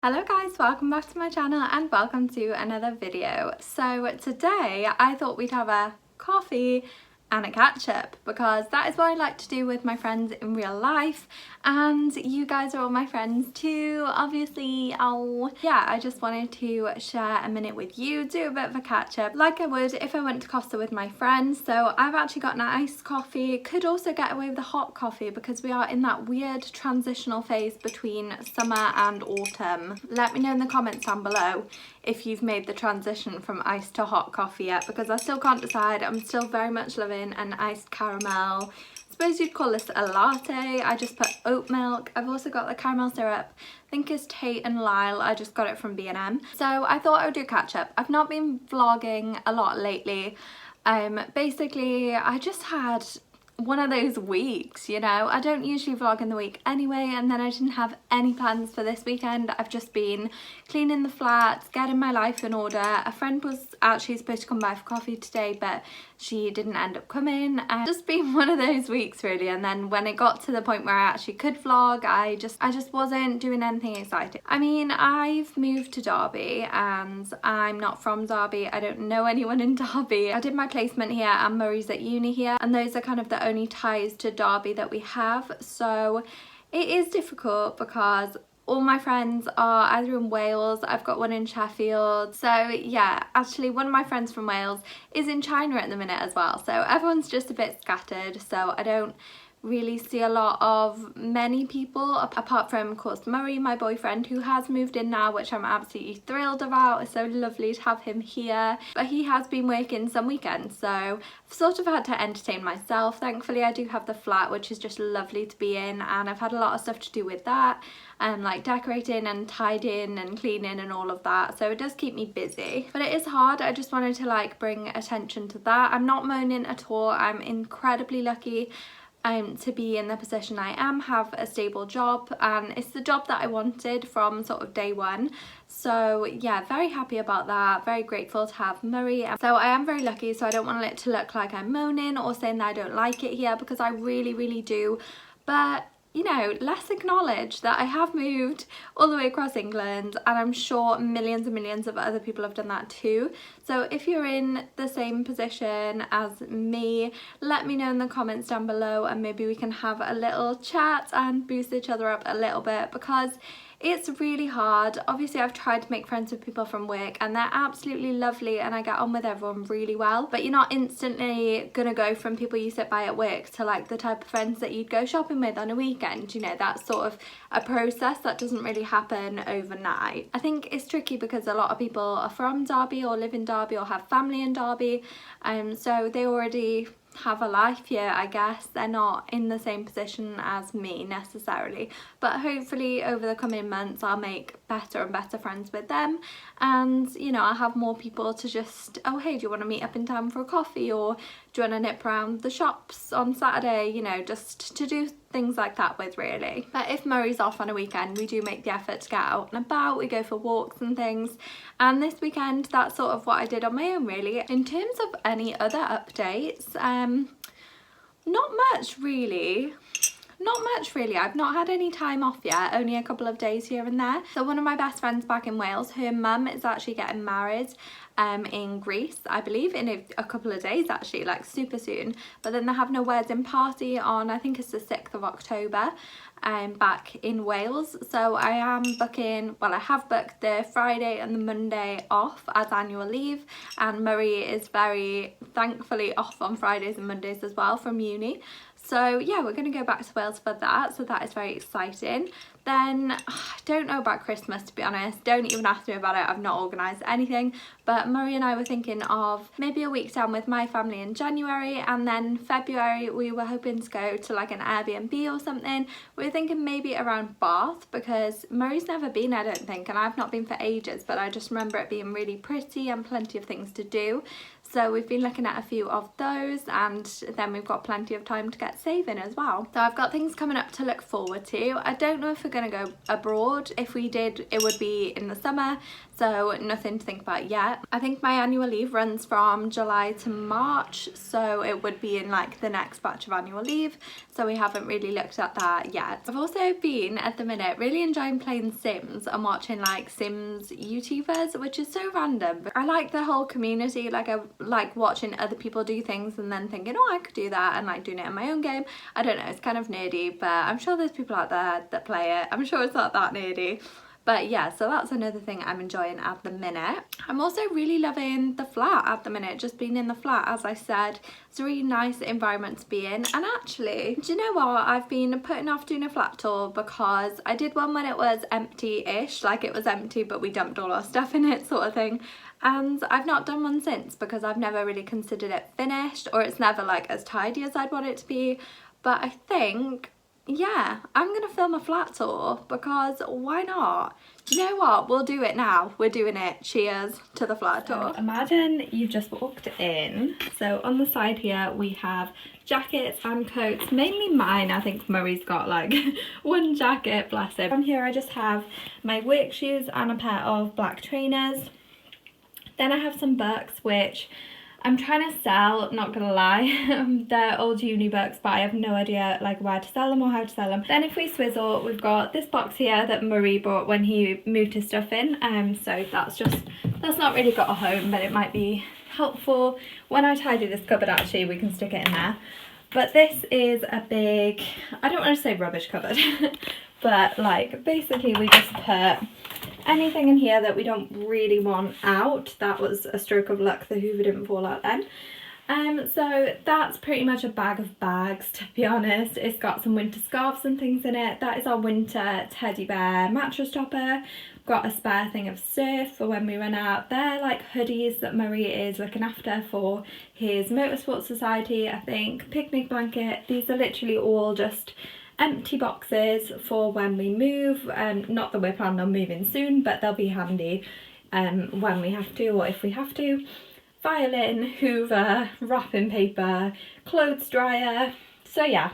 Hello guys, welcome back to my channel and welcome to another video. So today I thought we'd have a coffee and a catch up because that is what I like to do with my friends in real life, and you guys are all my friends too, obviously. I just wanted to share a minute with you, do a bit of a catch up like I would if I went to Costa with my friends. So I've actually got an iced coffee, could also get away with a hot coffee because we are in that weird transitional phase between summer and autumn. Let me know in the comments down below if you've made the transition from iced to hot coffee yet, because I still can't decide. I'm still very much loving an iced caramel. I suppose you'd call this a latte. I just put oat milk. I've also got the caramel syrup. I think it's Tate and Lyle. I just got it from B&M. So I thought I would do catch up. I've not been vlogging a lot lately. Basically I just had one of those weeks, you know. I don't usually vlog in the week anyway, and then I didn't have any plans for this weekend. I've just been cleaning the flat, getting my life in order. A friend was actually supposed to come by for coffee today, but she didn't end up coming, and just been one of those weeks really. And then when it got to the point where I actually could vlog, I just wasn't doing anything exciting. I mean, I've moved to Derby and I'm not from Derby. I don't know anyone in Derby. I did my placement here and Murray's at uni here, and those are kind of the only ties to Derby that we have. So it is difficult because all my friends are either in Wales, I've got one in Sheffield. So yeah, actually one of my friends from Wales is in China at the minute as well. So everyone's just a bit scattered. So I don't really see a lot of many people apart from, of course, Murray, my boyfriend, who has moved in now, which I'm absolutely thrilled about. It's so lovely to have him here, but he has been working some weekends, so I've sort of had to entertain myself. Thankfully I do have the flat, which is just lovely to be in, and I've had a lot of stuff to do with that, and like decorating and tidying and cleaning and all of that, so it does keep me busy. But it is hard. I just wanted to like bring attention to that. I'm not moaning at all. I'm incredibly lucky to be in the position I am, have a stable job, and it's the job that I wanted from sort of day one. So yeah, very happy about that, very grateful to have Murray. So I am very lucky, so I don't want it to look like I'm moaning or saying that I don't like it here, because I really do. But you know, let's acknowledge that I have moved all the way across England, and I'm sure millions and millions of other people have done that too. So if you're in the same position as me, let me know in the comments down below, and maybe we can have a little chat and boost each other up a little bit, because it's really hard. Obviously I've tried to make friends with people from work and they're absolutely lovely and I get on with everyone really well, but you're not instantly gonna go from people you sit by at work to like the type of friends that you'd go shopping with on a weekend. You know, that's sort of a process that doesn't really happen overnight. I think it's tricky because a lot of people are from Derby or live in Derby or have family in Derby, so they already have a life here, I guess. They're not in the same position as me necessarily, but hopefully over the coming months I'll make better and better friends with them, and you know, I'll have more people to just, oh hey, do you want to meet up in town for a coffee, or do you want to nip around the shops on Saturday, you know, just to do things like that with really. But if Murray's off on a weekend, we do make the effort to get out and about, we go for walks and things, and this weekend that's sort of what I did on my own really. In terms of any other updates, not much really. I've not had any time off yet, only a couple of days here and there. So one of my best friends back in Wales, her mum is actually getting married in Greece, I believe, in a couple of days actually, like super soon. But then they're having a wedding party on, I think it's the 6th of October, back in Wales. So I am booking, well, I have booked the Friday and the Monday off as annual leave, and Murray is very thankfully off on Fridays and Mondays as well from uni. So yeah, we're going to go back to Wales for that, so that is very exciting. Then I don't know about Christmas, to be honest. Don't even ask me about it. I've not organised anything, but Murray and I were thinking of maybe a week down with my family in January, and then February we were hoping to go to like an Airbnb or something. We were thinking maybe around Bath, because Murray's never been, I don't think, and I've not been for ages, but I just remember it being really pretty and plenty of things to do. So we've been looking at a few of those, and then we've got plenty of time to get saving as well. So I've got things coming up to look forward to. I don't know if we're going to go abroad. If we did, it would be in the summer, so nothing to think about yet. I think my annual leave runs from July to March, so it would be in like the next batch of annual leave, so we haven't really looked at that yet. I've also been at the minute really enjoying playing Sims and watching like Sims YouTubers, which is so random, but I like the whole community. Like I like watching other people do things and then thinking, oh, I could do that, and like doing it in my own game. I don't know, it's kind of nerdy, but I'm sure there's people out there that play it. I'm sure it's not that nerdy. But yeah, so that's another thing I'm enjoying at the minute. I'm also really loving the flat at the minute, just being in the flat. As I said, it's a really nice environment to be in. And actually, do you know what? I've been putting off doing a flat tour because I did one when it was empty-ish, like it was empty but we dumped all our stuff in it sort of thing. And I've not done one since because I've never really considered it finished, or it's never like as tidy as I'd want it to be. But I think, yeah, I'm gonna film a flat tour because why not? Do you know what? We'll do it now. We're doing it. Cheers to the flat tour. Imagine you've just walked in. So on the side here we have jackets and coats, mainly mine. I think Murray's got like one jacket, bless him. On here I just have my work shoes and a pair of black trainers. Then I have some books which I'm trying to sell, not gonna lie. They're old uni books, but I have no idea like where to sell them or how to sell them. Then if we swizzle, we've got this box here that Murray bought when he moved his stuff in. So that's not really got a home, but it might be helpful. When I tidy this cupboard, actually, we can stick it in there. But this is a big, I don't want to say rubbish cupboard, but like basically we just put anything in here that we don't really want out. That was a stroke of luck, the Hoover didn't fall out then. So that's pretty much a bag of bags, to be honest. It's got some winter scarves and things in it. That is our winter teddy bear mattress topper. Got a spare thing of surf for when we run out. They're like hoodies that Murray is looking after for his motorsport society, I think. Picnic blanket. These are literally all just empty boxes for when we move. Not that we're planning on moving soon, but they'll be handy when we have to, or if we have to. Violin, Hoover, wrapping paper, clothes dryer. So yeah,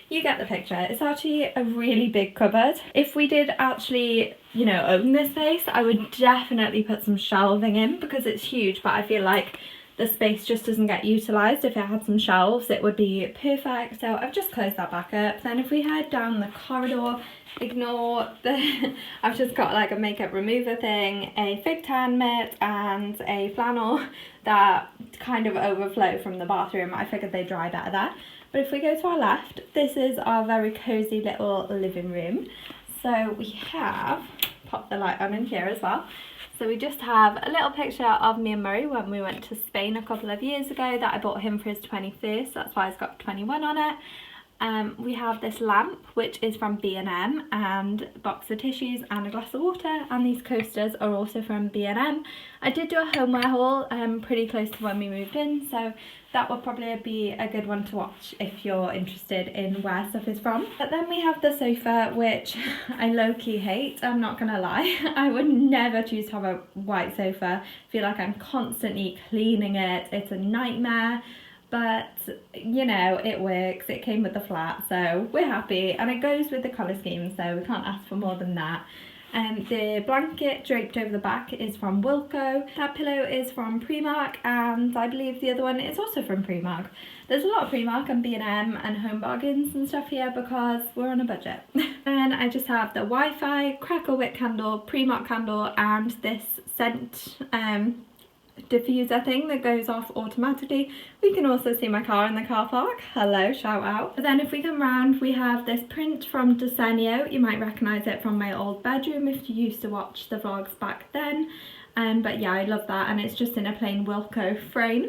you get the picture. It's actually a really big cupboard. If we did actually, you know, own this space, I would definitely put some shelving in because it's huge, but I feel like the space just doesn't get utilised. If it had some shelves, it would be perfect. So I've just closed that back up. Then if we head down the corridor, ignore the I've just got like a makeup remover thing, a fig tan mitt and a flannel that kind of overflow from the bathroom. I figured they dry better there. But if we go to our left, this is our very cozy little living room. So we have, pop the light on in here as well. So we just have a little picture of me and Murray when we went to Spain a couple of years ago that I bought him for his 21st. That's why it's got 21 on it. We have this lamp which is from B&M, and a box of tissues and a glass of water, and these coasters are also from B&M. I did do a homeware haul pretty close to when we moved in, so that will probably be a good one to watch if you're interested in where stuff is from. But then we have the sofa, which I low-key hate, I'm not gonna lie. I would never choose to have a white sofa. I feel like I'm constantly cleaning it. It's a nightmare. But you know, it works. It came with the flat, so we're happy, and it goes with the colour scheme, so we can't ask for more than that. The blanket draped over the back is from Wilko. That pillow is from Primark, and I believe the other one is also from Primark. There's a lot of Primark and B&M and Home Bargains and stuff here because we're on a budget. And I just have the Wi-Fi, crackle wick candle, Primark candle, and this scent diffuser thing that goes off automatically. We can also see my car in the car park. Hello, shout out. But then if we come round, we have this print from Desenio. You might recognise it from my old bedroom if you used to watch the vlogs back then. But yeah, I love that, and it's just in a plain Wilko frame.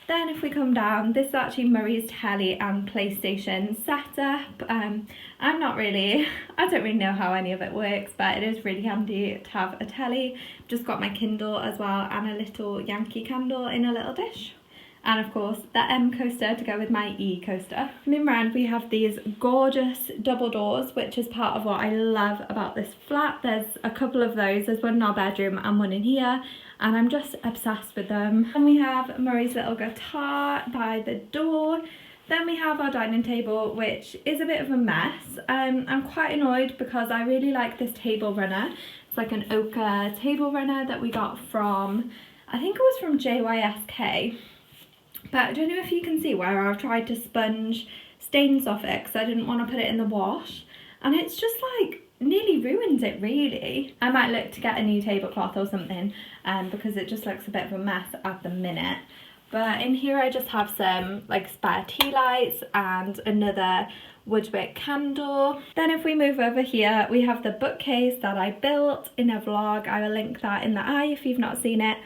Then if we come down, this is actually Murray's telly and PlayStation setup. I don't really know how any of it works, but it is really handy to have a telly. Just got my Kindle as well and a little Yankee candle in a little dish. and of course the M coaster to go with my E coaster. Coming round, we have these gorgeous double doors, which is part of what I love about this flat. There's a couple of those, there's one in our bedroom and one in here, and I'm just obsessed with them. And we have Murray's little guitar by the door. Then we have our dining table, which is a bit of a mess. I'm quite annoyed because I really like this table runner. It's like an ochre table runner that we got from, I think it was from JYSK. But I don't know if you can see where I've tried to sponge stains off it because I didn't want to put it in the wash. And it's just like nearly ruins it really. I might look to get a new tablecloth or something because it just looks a bit of a mess at the minute. But in here I just have some like spare tea lights and another woodwick candle. Then if we move over here, we have the bookcase that I built in a vlog. I will link that in the eye if you've not seen it.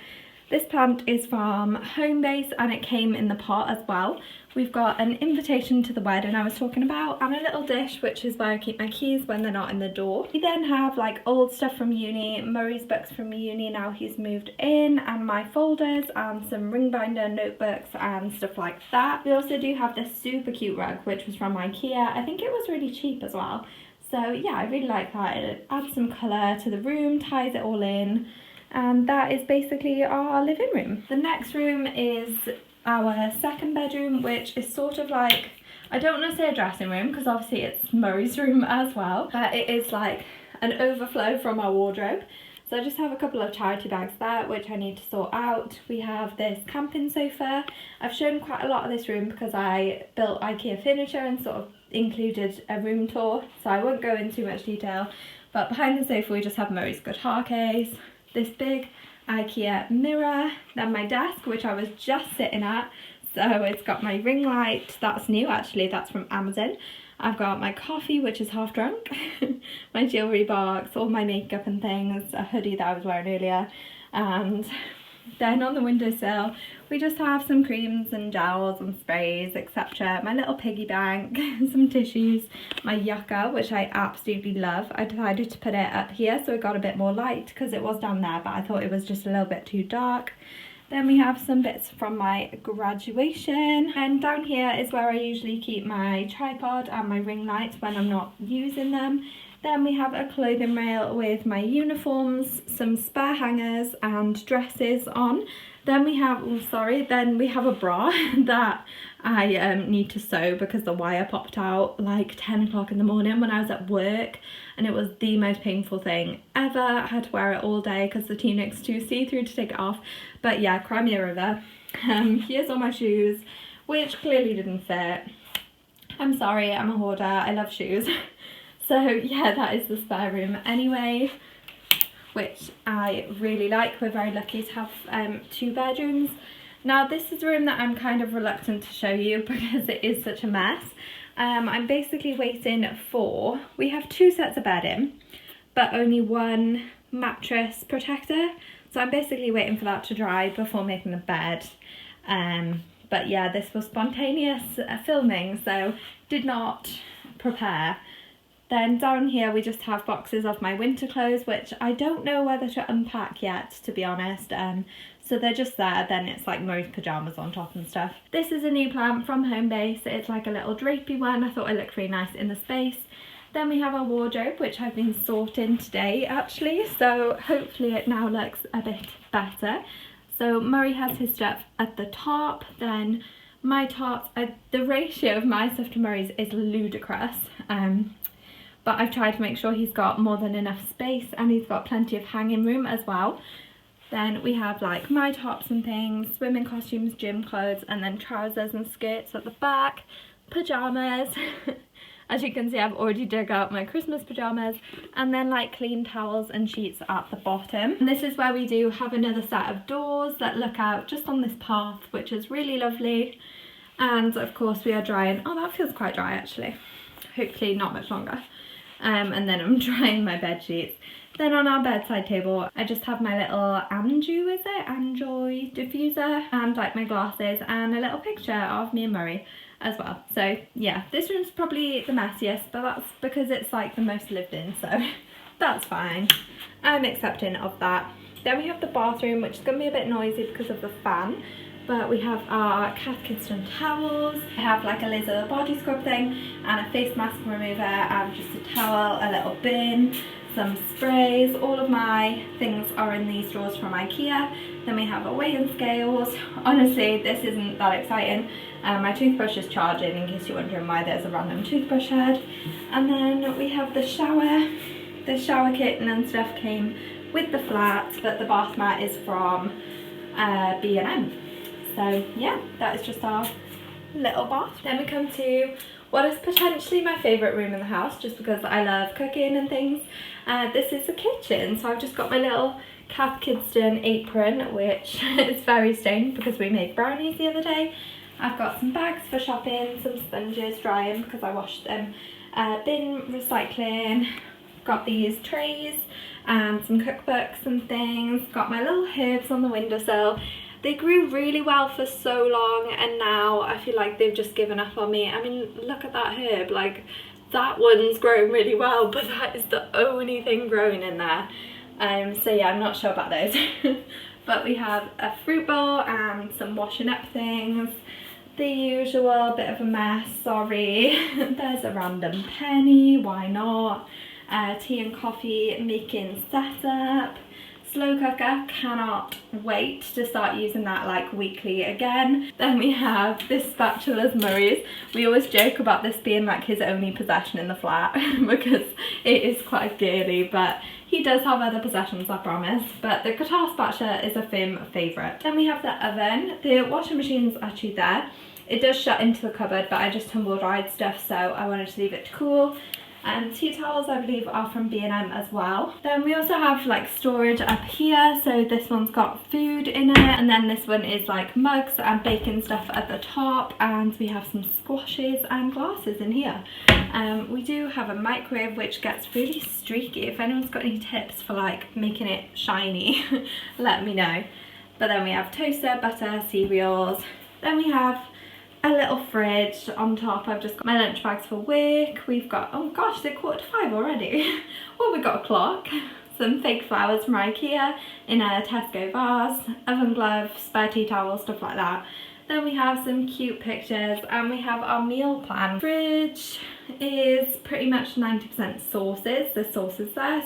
This plant is from Homebase and it came in the pot as well. We've got an invitation to the wedding I was talking about and a little dish, which is where I keep my keys when they're not in the door. We then have like old stuff from uni, Murray's books from uni now he's moved in, and my folders and some ring binder notebooks and stuff like that. We also do have this super cute rug, which was from IKEA. I think it was really cheap as well. So yeah, I really like that. It adds some colour to the room, ties it all in. And that is basically our living room. The next room is our second bedroom, which is sort of like, I don't want to say a dressing room because obviously it's Murray's room as well, but it is like an overflow from our wardrobe. So I just have a couple of charity bags there which I need to sort out. We have this camping sofa. I've shown quite a lot of this room because I built IKEA furniture and sort of included a room tour, so I won't go into too much detail. But behind the sofa we just have Murray's guitar case, this big IKEA mirror, then my desk, which I was just sitting at, so it's got my ring light, that's new actually, that's from Amazon. I've got my coffee, which is half drunk, my jewellery box, all my makeup and things, a hoodie that I was wearing earlier, and then on the windowsill we just have some creams and gels and sprays, etc. My little piggy bank, some tissues, my yucca, which I absolutely love. I decided to put it up here so it got a bit more light because it was down there, but I thought it was just a little bit too dark. Then we have some bits from my graduation, and down here is where I usually keep my tripod and my ring lights when I'm not using them. Then we have a clothing rail with my uniforms, some spare hangers and dresses on. Then we have, then we have a bra that I need to sew because the wire popped out like 10 o'clock in the morning when I was at work, and it was the most painful thing ever. I had to wear it all day because the tunic's too see-through to take it off. But yeah, cry me a river. Here's all my shoes, which clearly didn't fit. I'm sorry, I'm a hoarder, I love shoes. So yeah, that is the spare room anyway, which I really like. We're very lucky to have 2 bedrooms. Now this is a room that I'm kind of reluctant to show you because it is such a mess. I'm basically waiting for, we have 2 sets of bedding, but only 1 mattress protector. So I'm basically waiting for that to dry before making the bed. But yeah, this was spontaneous filming, so did not prepare. Then down here we just have boxes of my winter clothes, which I don't know whether to unpack yet, to be honest. So they're just there, then it's like Murray's pyjamas on top and stuff. This is a new plant from Homebase. It's like a little drapey one. I thought it looked really nice in the space. Then we have our wardrobe, which I've been sorting today actually, so hopefully it now looks a bit better. So Murray has his stuff at the top, then my top, the ratio of my stuff to Murray's is ludicrous. But I've tried to make sure he's got more than enough space and he's got plenty of hanging room as well. Then we have like my tops and things, swimming costumes, gym clothes, and then trousers and skirts at the back, pyjamas. As you can see, I've already dug out my Christmas pyjamas, and then like clean towels and sheets at the bottom. And this is where we do have another set of doors that look out just on this path, which is really lovely. And of course we are drying, oh that feels quite dry actually, hopefully not much longer. And then I'm drying my bed sheets. Then on our bedside table, I just have my little Enjoy diffuser, and like my glasses and a little picture of me and Murray as well. So yeah, this room's probably the messiest, but that's because it's like the most lived in, so that's fine. I'm accepting of that. Then we have the bathroom, which is going to be a bit noisy because of the fan. But we have our Cathkidston towels. I have like a laser body scrub thing and a face mask remover and just a towel, a little bin, some sprays. All of my things are in these drawers from IKEA. Then we have our weighing scales. Honestly, this isn't that exciting. My toothbrush is charging, in case you're wondering why there's a random toothbrush head. And then we have the shower. The shower kit and stuff came with the flat, but the bath mat is from B&M. So yeah, that is just our little bath. Then we come to what is potentially my favourite room in the house, just because I love cooking and things. This is the kitchen, so I've just got my little Cathkidston apron, which is very stained because we made brownies the other day. I've got some bags for shopping, some sponges drying because I washed them, bin recycling, got these trays and some cookbooks and things, got my little herbs on the windowsill. They grew really well for so long and now I feel like they've just given up on me. I mean, look at that herb, like that one's grown really well, but that is the only thing growing in there. So yeah, I'm not sure about those. But we have a fruit bowl and some washing up things. The usual, bit of a mess, sorry. There's a random penny, why not? Tea and coffee making setup. Slow cooker, cannot wait to start using that like weekly again. Then we have this spatula's Murray's. We always joke about this being like his only possession in the flat because it is quite girly, but he does have other possessions, I promise. But the guitar spatula is a firm favourite. Then we have the oven. The washing machine's actually there. It does shut into the cupboard, but I just tumble dried stuff, so I wanted to leave it to cool. And tea towels, I believe, are from B&M as well. Then we also have like storage up here, so this one's got food in it, and then this one is like mugs and baking stuff at the top, and we have some squashes and glasses in here. We do have a microwave which gets really streaky. If anyone's got any tips for like making it shiny, let me know. But then we have toaster, butter, cereals. Then we have a little fridge on top. I've just got my lunch bags for work. We've got, oh gosh, they're 4:45 already. Well, we've got a clock, some fake flowers from IKEA in a Tesco vase, oven glove, spare tea towel, stuff like that. Then we have some cute pictures and we have our meal plan. Fridge is pretty much 90% sauces. There's sauces there,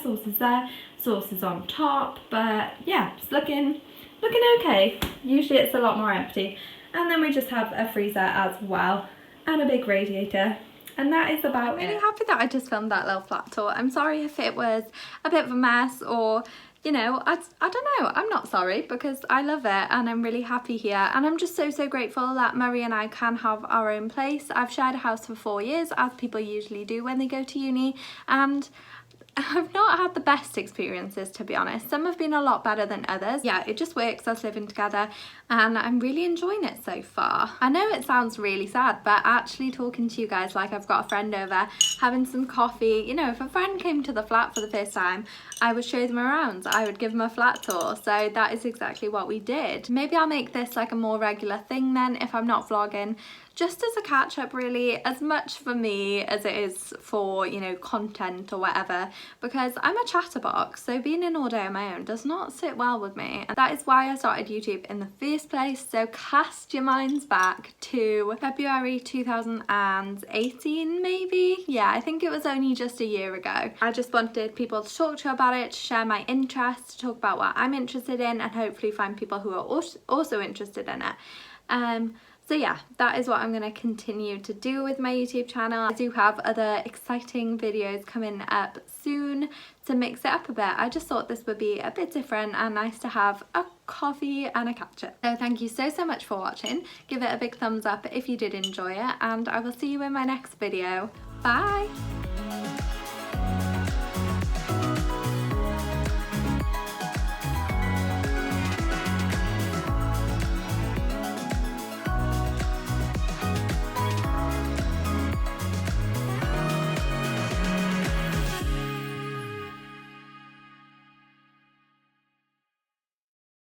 sauces on top, but yeah, it's looking okay. Usually it's a lot more empty. And then we just have a freezer as well and a big radiator, and that is about it. I'm really happy that I just filmed that little flat tour. I'm sorry if it was a bit of a mess, or you know, I don't know. I'm not sorry because I love it and I'm really happy here, and I'm just so grateful that Murray and I can have our own place. I've shared a house for 4 years, as people usually do when they go to uni, and I've not had the best experiences, to be honest. Some have been a lot better than others. Yeah, it just works, us living together, and I'm really enjoying it so far. I know it sounds really sad, but actually talking to you guys like I've got a friend over, having some coffee. You know, if a friend came to the flat for the first time, I would show them around. I would give them a flat tour. So that is exactly what we did. Maybe I'll make this like a more regular thing then if I'm not vlogging. Just as a catch up, really, as much for me as it is for, you know, content or whatever, because I'm a chatterbox, so being in all day on my own does not sit well with me. And that is why I started YouTube in the first place. So cast your minds back to February 2018, maybe? Yeah, I think it was only just a year ago. I just wanted people to talk to about it, to share my interests, to talk about what I'm interested in, and hopefully find people who are also interested in it. So yeah, that is what I'm going to continue to do with my YouTube channel. I do have other exciting videos coming up soon to mix it up a bit. I just thought this would be a bit different and nice to have a coffee and a catch-up. So thank you so much for watching. Give it a big thumbs up if you did enjoy it, and I will see you in my next video. Bye!